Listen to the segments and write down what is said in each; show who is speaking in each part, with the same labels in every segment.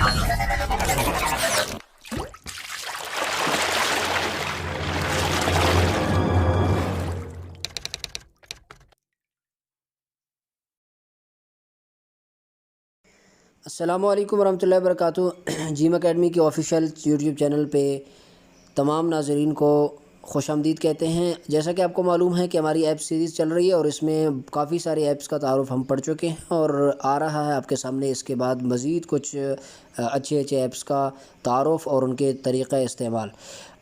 Speaker 1: السلام علیکم ورحمۃ اللہ وبرکاتہ۔ جیم اکیڈمی کے آفیشیل یوٹیوب چینل پہ تمام ناظرین کو خوش آمدید کہتے ہیں۔ جیسا کہ آپ کو معلوم ہے کہ ہماری ایپ سیریز چل رہی ہے اور اس میں کافی سارے ایپس کا تعارف ہم پڑھ چکے ہیں اور آ رہا ہے آپ کے سامنے اس کے بعد مزید کچھ اچھے ایپس کا تعارف اور ان کے طریقہ استعمال۔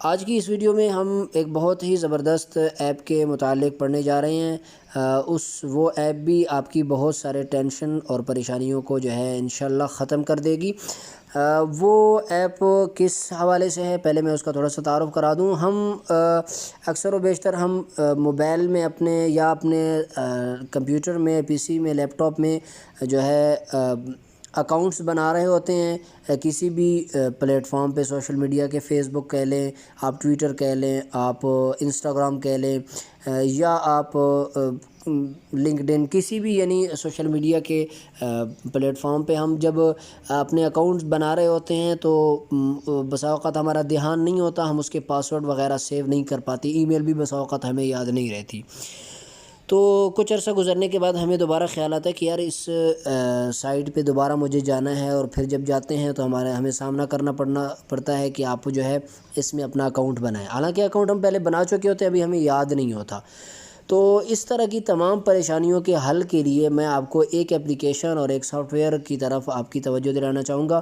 Speaker 1: آج کی اس ویڈیو میں ہم ایک بہت ہی زبردست ایپ کے متعلق پڑھنے جا رہے ہیں۔ وہ ایپ بھی آپ کی بہت سارے ٹینشن اور پریشانیوں کو جو ہے انشاءاللہ ختم کر دے گی۔ وہ ایپ کس حوالے سے ہے پہلے میں اس کا تھوڑا سا تعارف کرا دوں۔ ہم اکثر و بیشتر ہم موبائل میں اپنے یا اپنے کمپیوٹر میں، پی سی میں، لیپ ٹاپ میں جو ہے اکاؤنٹس بنا رہے ہوتے ہیں کسی بھی پلیٹ فارم پہ، سوشل میڈیا کے، فیس بک کہہ لیں آپ، ٹویٹر کہہ لیں آپ، انسٹاگرام کہہ لیں یا آپ لنکڈن، کسی بھی یعنی سوشل میڈیا کے پلیٹ فارم پہ ہم جب اپنے اکاؤنٹس بنا رہے ہوتے ہیں تو بسا اوقات ہمارا دھیان نہیں ہوتا، ہم اس کے پاسورڈ وغیرہ سیو نہیں کر پاتے، ای میل بھی بسا اوقات ہمیں یاد نہیں رہتی۔ تو کچھ عرصہ گزرنے کے بعد ہمیں دوبارہ خیال آتا ہے کہ یار اس سائٹ پہ دوبارہ مجھے جانا ہے، اور پھر جب جاتے ہیں تو ہمیں سامنا کرنا پڑتا ہے کہ آپ جو ہے اس میں اپنا اکاؤنٹ بنائیں، حالانکہ اکاؤنٹ ہم پہلے بنا چکے ہوتے ہیں، ابھی ہمیں یاد نہیں ہوتا۔ تو اس طرح کی تمام پریشانیوں کے حل کے لیے میں آپ کو ایک اپلیکیشن اور ایک سافٹ ویئر کی طرف آپ کی توجہ دلانا چاہوں گا۔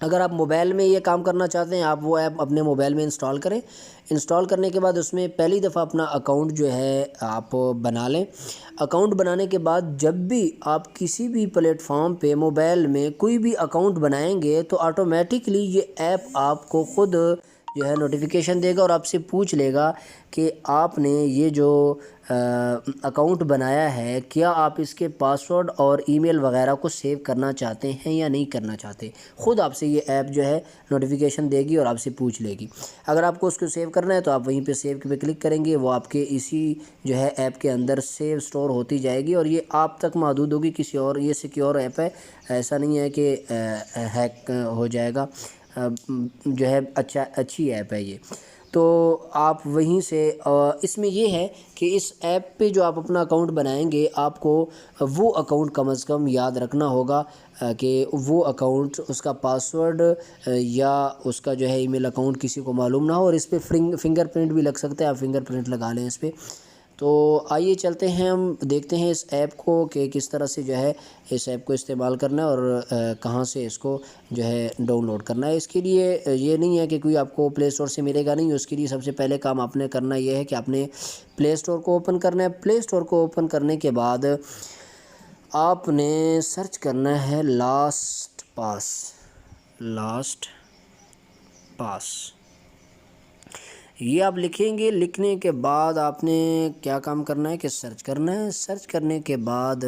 Speaker 1: اگر آپ موبائل میں یہ کام کرنا چاہتے ہیں، آپ وہ ایپ اپنے موبائل میں انسٹال کریں۔ انسٹال کرنے کے بعد اس میں پہلی دفعہ اپنا اکاؤنٹ جو ہے آپ بنا لیں۔ اکاؤنٹ بنانے کے بعد جب بھی آپ کسی بھی پلیٹ فارم پہ موبائل میں کوئی بھی اکاؤنٹ بنائیں گے تو آٹومیٹکلی یہ ایپ آپ کو خود جو ہے نوٹیفیکیشن دے گا اور آپ سے پوچھ لے گا کہ آپ نے یہ جو اکاؤنٹ بنایا ہے کیا آپ اس کے پاسورڈ اور ای میل وغیرہ کو سیو کرنا چاہتے ہیں یا نہیں کرنا چاہتے۔ خود آپ سے یہ ایپ جو ہے نوٹیفیکیشن دے گی اور آپ سے پوچھ لے گی۔ اگر آپ کو اس کو سیو کرنا ہے تو آپ وہیں پہ سیو پہ کلک کریں گے، وہ آپ کے اسی جو ہے ایپ کے اندر سیو سٹور ہوتی جائے گی اور یہ آپ تک محدود ہوگی، کسی اور، یہ سیکیور ایپ ہے، ایسا نہیں ہے کہ ہیک ہو جائے گا، جو ہے اچھی ایپ ہے یہ۔ تو آپ وہیں سے اس میں یہ ہے کہ اس ایپ پہ جو آپ اپنا اکاؤنٹ بنائیں گے آپ کو وہ اکاؤنٹ کم از کم یاد رکھنا ہوگا کہ وہ اکاؤنٹ، اس کا پاسورڈ یا اس کا جو ہے ای میل اکاؤنٹ کسی کو معلوم نہ ہو، اور اس پہ فنگر پرنٹ بھی لگ سکتا ہے، آپ فنگر پرنٹ لگا لیں اس پہ۔ تو آئیے چلتے ہیں، ہم دیکھتے ہیں اس ایپ کو کہ کس طرح سے جو ہے اس ایپ کو استعمال کرنا ہے اور کہاں سے اس کو جو ہے ڈاؤن لوڈ کرنا ہے۔ اس کے لیے یہ نہیں ہے کہ کوئی آپ کو پلے اسٹور سے ملے گا، نہیں، اس کے لیے سب سے پہلے کام آپ نے کرنا یہ ہے کہ آپ نے پلے اسٹور کو اوپن کرنا ہے۔ پلے اسٹور کو اوپن کرنے کے بعد آپ نے سرچ کرنا ہے لاسٹ پاس، یہ آپ لکھیں گے۔ لکھنے کے بعد آپ نے کیا کام کرنا ہے کہ سرچ کرنا ہے۔ سرچ کرنے کے بعد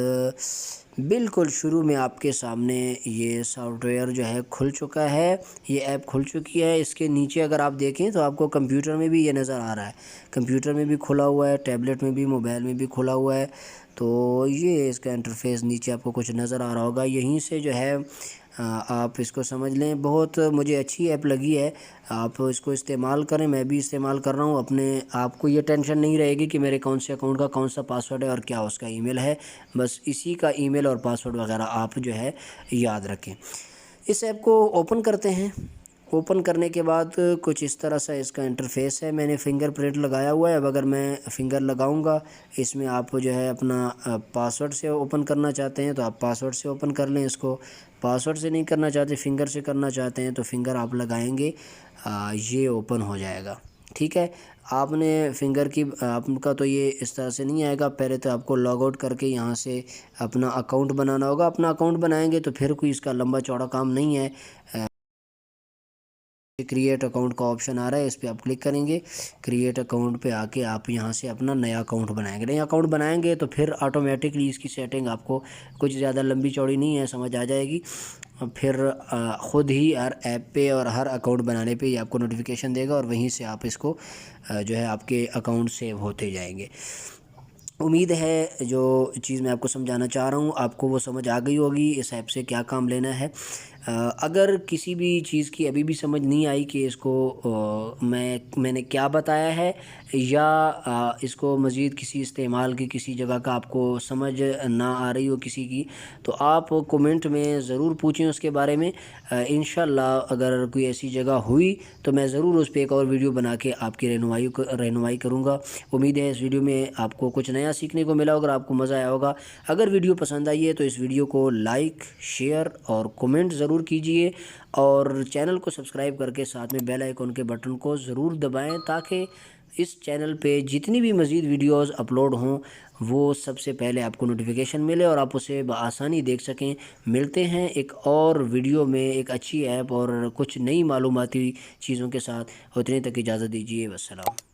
Speaker 1: بالکل شروع میں آپ کے سامنے یہ سافٹ ویئر جو ہے کھل چکا ہے، یہ ایپ کھل چکی ہے۔ اس کے نیچے اگر آپ دیکھیں تو آپ کو کمپیوٹر میں بھی یہ نظر آ رہا ہے، کمپیوٹر میں بھی کھلا ہوا ہے، ٹیبلٹ میں بھی، موبائل میں بھی کھلا ہوا ہے۔ تو یہ اس کا انٹرفیس نیچے آپ کو کچھ نظر آ رہا ہوگا، یہیں سے جو ہے آپ اس کو سمجھ لیں۔ بہت مجھے اچھی ایپ لگی ہے، آپ اس کو استعمال کریں، میں بھی استعمال کر رہا ہوں۔ اپنے آپ کو یہ ٹینشن نہیں رہے گی کہ میرے کون سے اکاؤنٹ کا کون سا پاسورڈ ہے اور کیا اس کا ای میل ہے، بس اسی کا ای میل اور پاسورڈ وغیرہ آپ جو ہے یاد رکھیں۔ اس ایپ کو اوپن کرتے ہیں۔ اوپن کرنے کے بعد کچھ اس طرح سے اس کا انٹرفیس ہے۔ میں نے فنگر پرنٹ لگایا ہوا ہے، اب اگر میں فنگر لگاؤں گا اس میں، آپ جو ہے اپنا پاسورڈ سے اوپن کرنا چاہتے ہیں تو آپ پاسورڈ سے اوپن کر لیں اس کو، پاسورڈ سے نہیں کرنا چاہتے، فنگر سے کرنا چاہتے ہیں تو فنگر آپ لگائیں گے، یہ اوپن ہو جائے گا۔ ٹھیک ہے، آپ نے فنگر کی، آپ کا تو یہ اس طرح سے نہیں آئے گا، پہلے تو آپ کو لاگ آؤٹ کر کے یہاں سے اپنا اکاؤنٹ بنانا ہوگا۔ اپنا اکاؤنٹ بنائیں گے تو پھر کوئی اس کا لمبا چوڑا کام نہیں ہے۔ کریٹ اکاؤنٹ کا آپشن آ رہا ہے، اس پہ آپ کلک کریں گے۔ کریٹ اکاؤنٹ پہ آ کے آپ یہاں سے اپنا نیا اکاؤنٹ بنائیں گے۔ نیا اکاؤنٹ بنائیں گے تو پھر آٹومیٹکلی اس کی سیٹنگ آپ کو کچھ زیادہ لمبی چوڑی نہیں ہے، سمجھ آ جائے گی۔ پھر خود ہی ہر ایپ پہ اور ہر اکاؤنٹ بنانے پہ یہ آپ کو نوٹیفیکیشن دے گا اور وہیں سے آپ اس کو جو ہے آپ کے اکاؤنٹ سیو ہوتے جائیں گے۔ امید ہے جو چیز میں آپ کو سمجھانا چاہ رہا ہوں آپ کو وہ سمجھ آ گئی ہوگی اس ایپ سے کیا کام لینا ہے۔ اگر کسی بھی چیز کی ابھی بھی سمجھ نہیں آئی کہ اس کو میں نے کیا بتایا ہے، یا اس کو مزید کسی استعمال کی کسی جگہ کا آپ کو سمجھ نہ آ رہی ہو کسی کی، تو آپ کومنٹ میں ضرور پوچھیں اس کے بارے میں۔ انشاءاللہ اگر کوئی ایسی جگہ ہوئی تو میں ضرور اس پہ ایک اور ویڈیو بنا کے آپ کی رہنمائی کروں گا۔ امید ہے اس ویڈیو میں آپ کو کچھ نیا سیکھنے کو ملا ہوگا، آپ کو مزہ آیا ہوگا۔ اگر ویڈیو پسند آئی ہے تو اس ویڈیو کو لائک، شیئر اور کومنٹ ضرور کیجئے، اور چینل کو سبسکرائب کر کے ساتھ میں بیل آئیکن کے بٹن کو ضرور دبائیں، تاکہ اس چینل پہ جتنی بھی مزید ویڈیوز اپلوڈ ہوں وہ سب سے پہلے آپ کو نوٹیفیکیشن ملے اور آپ اسے بآسانی دیکھ سکیں۔ ملتے ہیں ایک اور ویڈیو میں ایک اچھی ایپ اور کچھ نئی معلوماتی چیزوں کے ساتھ، اتنے تک اجازت دیجیے، والسلام۔